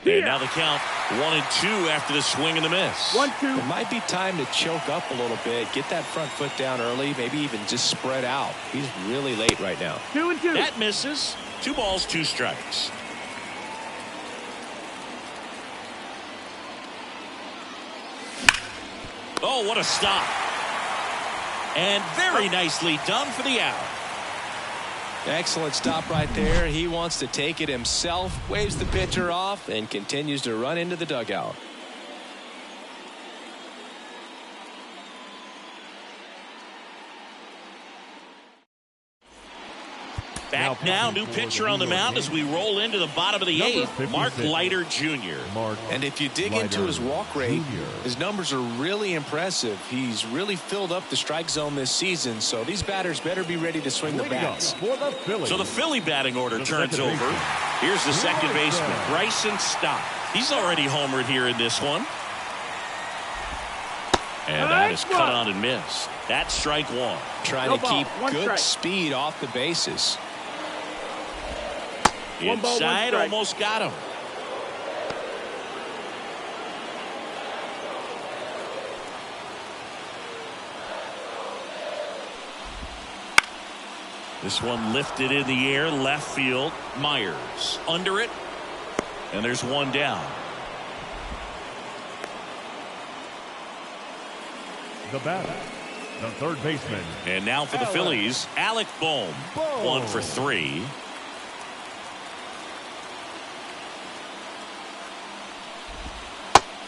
And now the count 1-2 after the swing and the miss. 1-2. It might be time to choke up a little bit, get that front foot down early, maybe even just spread out. He's really late right now. 2-2. That misses. 2 balls, 2 strikes. Oh, what a stop. And very nicely done for the out. Excellent stop right there. He wants to take it himself, waves the pitcher off, and continues to run into the dugout. Back now, new pitcher on the mound as we roll into the bottom of the eighth. Mark Leiter Jr. And if you dig into his walk rate, his numbers are really impressive. He's really filled up the strike zone this season, so these batters better be ready to swing the bats. So the Philly batting order turns over. Here's the second baseman, Bryson Stott. He's already homered here in this one. And that is cut on and missed. That's strike one. Trying to keep good speed off the bases. Inside, almost got him. This one lifted in the air, left field. Myers under it. And there's one down. The batter, the third baseman. And now for the Phillies, Alec Bohm. 1 for 3.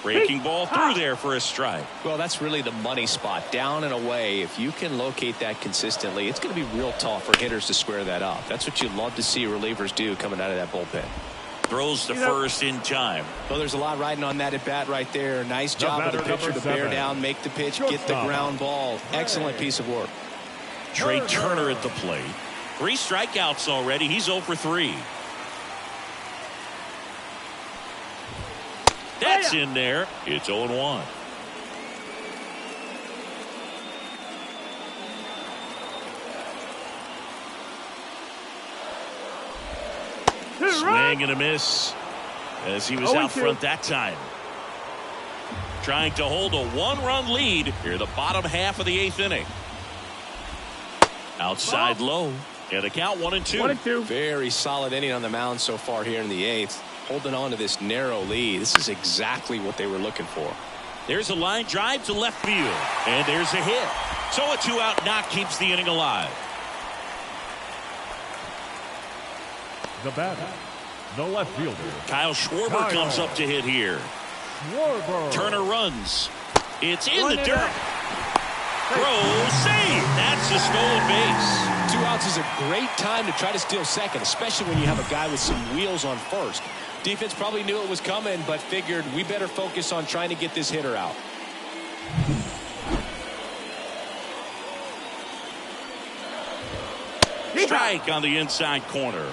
Breaking ball through there for a strike. Well, that's really the money spot, down and away. If you can locate that consistently, it's going to be real tough for hitters to square that up. That's what you love to see relievers do coming out of that bullpen. Throws to first in time. Well, there's a lot riding on that at bat right there. Nice job of the pitcher to bear down, make the pitch, get the ground ball. Excellent piece of work. Trey Turner at the plate. 3 strikeouts already. He's 0 for 3. That's in there. It's 0-1. Swing and a miss as he was out front that time. Trying to hold a 1-run lead here, the bottom half of the 8th inning. Outside low, and a count 1-2. 1-2. Very solid inning on the mound so far here in the 8th. Holding on to this narrow lead. This is exactly what they were looking for. There's a line drive to left field, and there's a hit. So a 2-out knock keeps the inning alive. The batter, the left fielder. Kyle Schwarber comes up to hit here. Turner runs. It's in the dirt. Throw, save. That's a stolen base. 2 outs is a great time to try to steal second, especially when you have a guy with some wheels on first. Defense probably knew it was coming, but figured we better focus on trying to get this hitter out. Strike on the inside corner.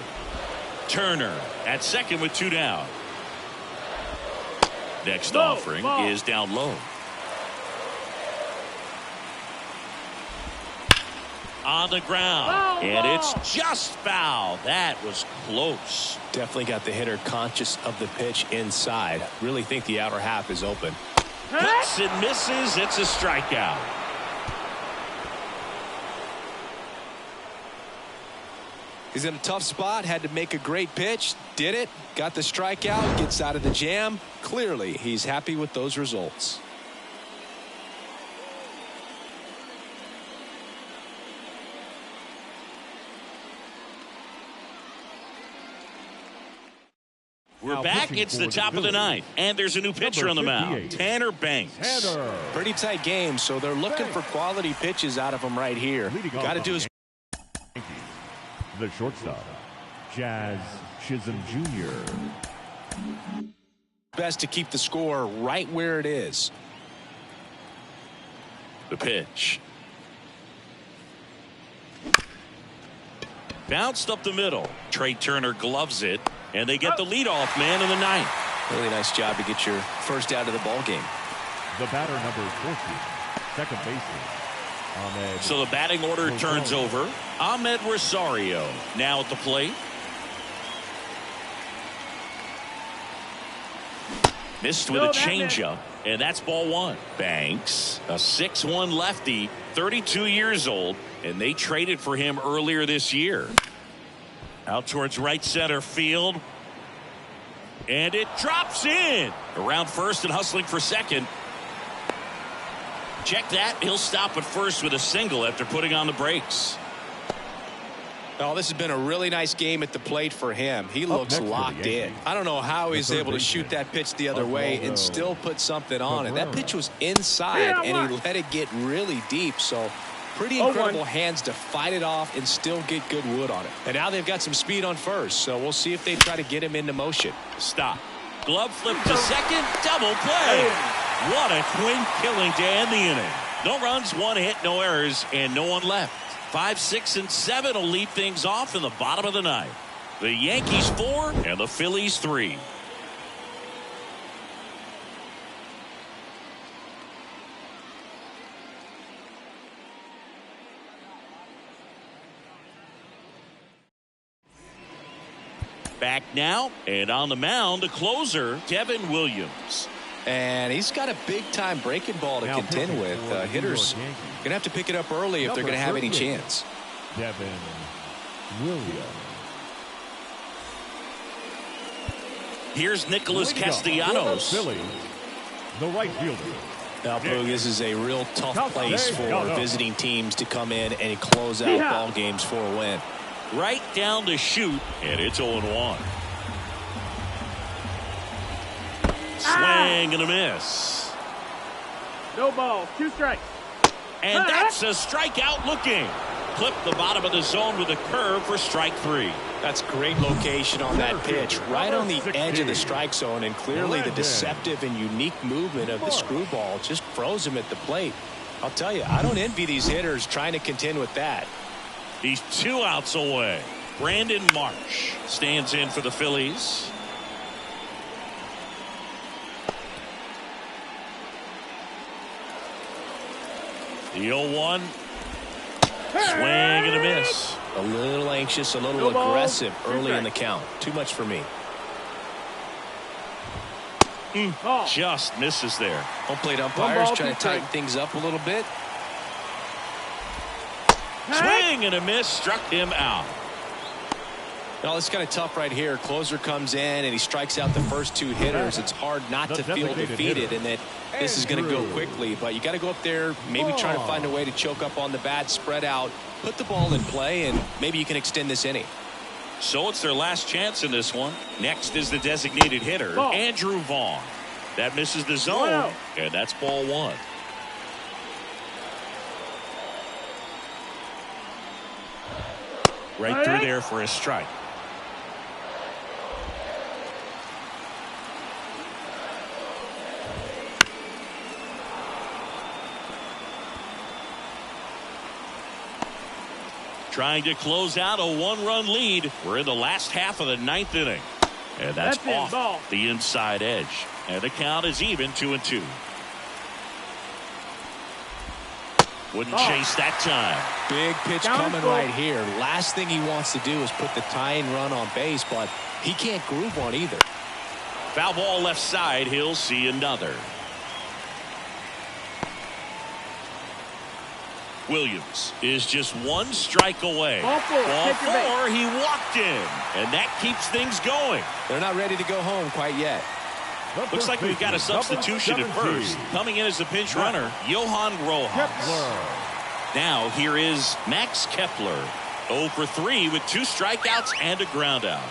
Turner at second with 2 down. Next offering is down low. On the ground, and it's just foul. That was close. Definitely got the hitter conscious of the pitch inside. Really think the outer half is open. Hits and misses. It's a strikeout. He's in a tough spot, had to make a great pitch, did it, got the strikeout, gets out of the jam. Clearly, he's happy with those results. We're back. It's the top of the 9th, and there's a new pitcher on the mound, Tanner Banks. Pretty tight game, so they're looking for quality pitches out of him right here. Got to do his. The shortstop, Jazz Chisholm Jr. Best to keep the score right where it is. The pitch. Bounced up the middle. Trey Turner gloves it, and they get the leadoff man in the 9th. Really nice job to get your first out of the ball game. The batter number 14, second baseman, Ahmed. So the batting order turns over. Ahmed Rosario now at the plate. Missed with a changeup, and that's ball 1. Banks, a 6'1" lefty, 32 years old, and they traded for him earlier this year. Out towards right center field, and it drops in. Around first and hustling for second. Check that. He'll stop at first with a single after putting on the brakes. Oh, this has been a really nice game at the plate for him. He looks locked in. I don't know how he's able to shoot that pitch the other way and still put something on it. That pitch was inside, and he let it get really deep, so pretty incredible hands to fight it off and still get good wood on it. And now they've got some speed on first, so we'll see if they try to get him into motion. Stop. Glove flip to second. Double play. What a twin killing to end the inning. No runs, one hit, no errors, and no one left. 5, 6, and 7 will lead things off in the bottom of the ninth. The Yankees 4 and the Phillies 3. Back now, and on the mound, the closer, Devin Williams. And he's got a big-time breaking ball to contend with. Hitters going to have to pick it up early if they're going to have any chance. Devin Williams. Here's Nicholas Castellanos. Phillies, the right fielder. Now, Boog, this is a real tough place for visiting teams to come in and close out ball games for a win. Right down to shoot, and it's 0-1. Swing and a miss. No ball, 2 strikes. And that's a strikeout looking. Clip the bottom of the zone with a curve for strike 3. That's great location on that pitch, right on the edge of the strike zone, and clearly the deceptive and unique movement of the screwball just froze him at the plate. I'll tell you, I don't envy these hitters trying to contend with that. He's 2 outs away. Brandon Marsh stands in for the Phillies. The 0-1. Swing and a miss. A little anxious, a little aggressive early in the count. Too much for me. Just misses there. Home plate umpires trying to tighten things up a little bit. Swing and a miss, struck him out. No, it's kind of tough right here. Closer comes in and he strikes out the first 2 hitters. It's hard not to feel defeated and that this is going to go quickly. But you got to go up there, maybe try to find a way to choke up on the bat, spread out, put the ball in play, and maybe you can extend this inning. So it's their last chance in this one. Next is the designated hitter, Andrew Vaughn. That misses the zone, and that's ball 1. Right through there for a strike. Trying to close out a 1-run lead. We're in the last half of the 9th inning. And that's off the inside edge. And the count is even 2-2. Wouldn't chase that time. Big pitch coming right here. Last thing he wants to do is put the tying run on base, but he can't groove one either. Foul ball left side. He'll see another. Williams is just 1 strike away. Ball 4. He walked in, and that keeps things going. They're not ready to go home quite yet. Looks like we've got a substitution at first. Coming in as the pinch runner, Johan Rojas. Now here is Max Kepler. 0 for 3 with 2 strikeouts and a ground out.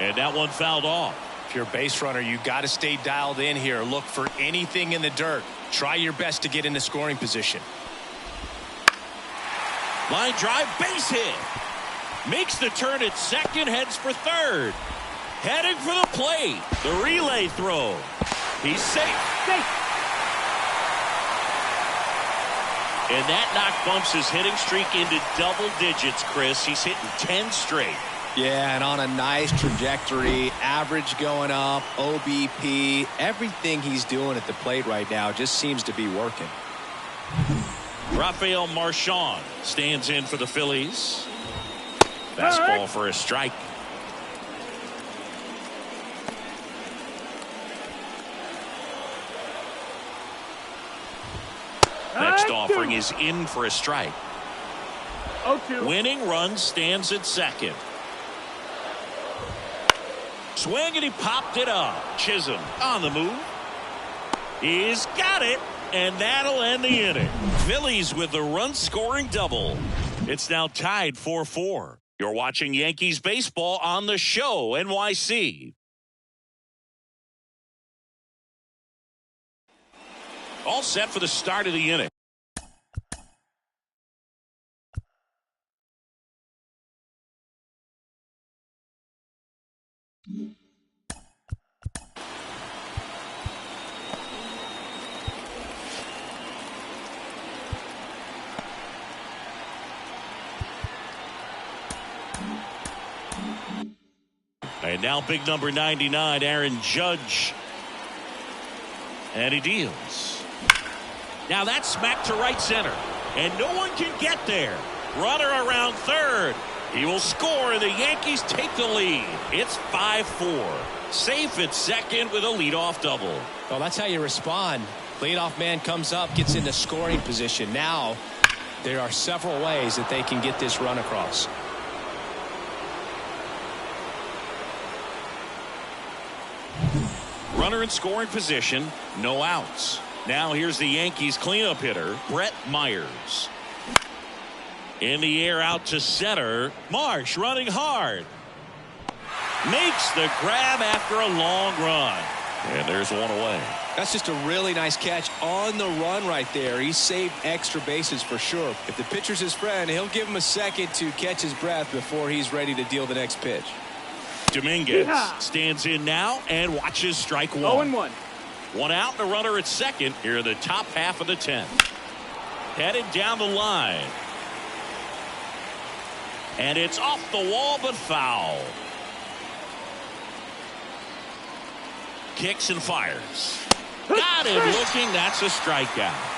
And that one fouled off. If you're a base runner, you got to stay dialed in here. Look for anything in the dirt. Try your best to get into scoring position. Line drive, base hit. Makes the turn at second, heads for third. Heading for the plate. The relay throw. He's safe. And that knock bumps his hitting streak into double digits, Chris. He's hitting 10 straight. Yeah, and on a nice trajectory. Average going up, OBP. Everything he's doing at the plate right now just seems to be working. Rafael Marchand stands in for the Phillies. Fastball for a strike. Next offering is in for a strike. 0-2. Winning run stands at second. Swing and he popped it up. Chisholm on the move. He's got it, and that'll end the inning. Phillies with the run-scoring double. It's now tied 4-4. You're watching Yankees baseball on the show, NYC. All set for the start of the inning. And now big number 99, Aaron Judge. And he deals. Now that's smacked to right center. And no one can get there. Runner around third. He will score, and the Yankees take the lead. It's 5-4. Safe at second with a leadoff double. Well, that's how you respond. Leadoff man comes up, gets into scoring position. Now there are several ways that they can get this run across. Runner in scoring position, no outs. Now here's the Yankees cleanup hitter, Brett Myers. In the air out to center. Marsh running hard. Makes the grab after a long run. And there's one away. That's just a really nice catch on the run right there. He saved extra bases for sure. If the pitcher's his friend, he'll give him a second to catch his breath before he's ready to deal the next pitch. Dominguez stands in now and watches strike one. 0-1. One out and a runner at second here in the top half of the 10th. Headed down the line. And it's off the wall but foul. Kicks and fires. Got him looking. That's a strikeout.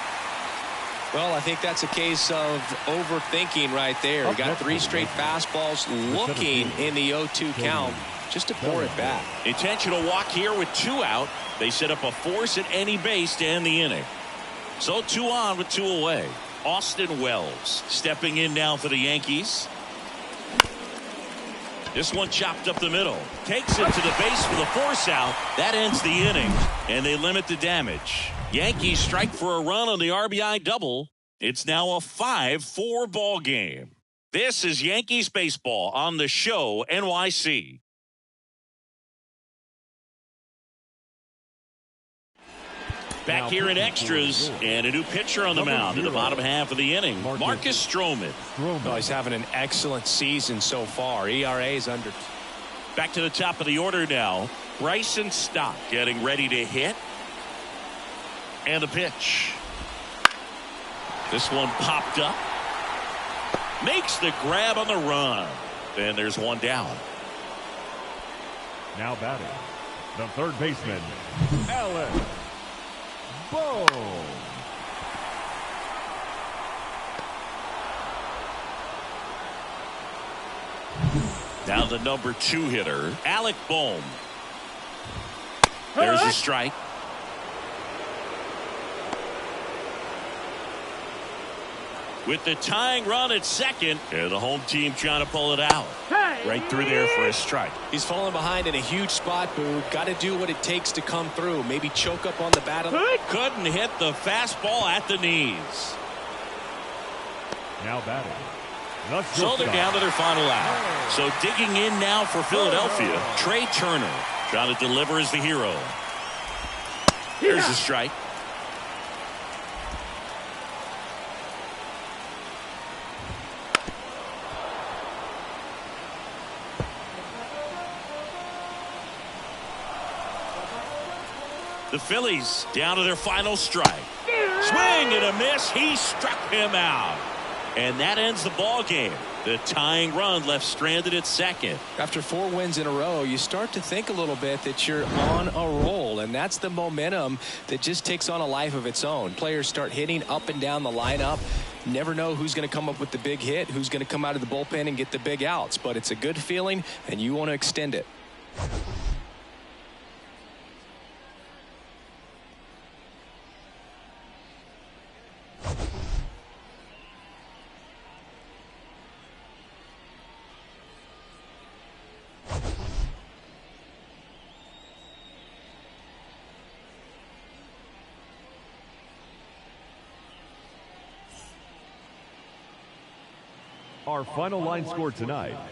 Well, I think that's a case of overthinking right there. Got 3 straight fastballs looking in the 0-2 count just to pour it back. Intentional walk here with 2 out. They set up a force at any base to end the inning. So 2 on with 2 away. Austin Wells stepping in now for the Yankees. This one chopped up the middle. Takes it to the base for the force out. That ends the inning, and they limit the damage. Yankees strike for a run on the RBI double. It's now a 5-4 ball game. This is Yankees baseball on the show NYC. Back here in extras, and a new pitcher on the mound in the bottom half of the inning, Marcus Stroman. Oh, he's having an excellent season so far. ERA is under. Back to the top of the order now. Bryson Stott getting ready to hit. And the pitch. This one popped up. Makes the grab on the run. And there's one down. Now batting, the third baseman, Alex Bohm. Now the number 2 hitter, Alec Bohm. There's a strike. With the tying run at second, and the home team trying to pull it out. Right through there for a strike. He's falling behind in a huge spot, Boo. Got to do what it takes to come through. Maybe choke up on the bat. Couldn't hit the fastball at the knees. Now batting. So they're down to their final out. So digging in now for Philadelphia, Trey Turner trying to deliver as the hero. Here's the strike. The Phillies down to their final strike. Swing and a miss. He struck him out. And that ends the ball game. The tying run left stranded at second. After 4 wins in a row, you start to think a little bit that you're on a roll, and that's the momentum that just takes on a life of its own. Players start hitting up and down the lineup. Never know who's going to come up with the big hit, who's going to come out of the bullpen and get the big outs, but it's a good feeling, and you want to extend it. Our final line score tonight,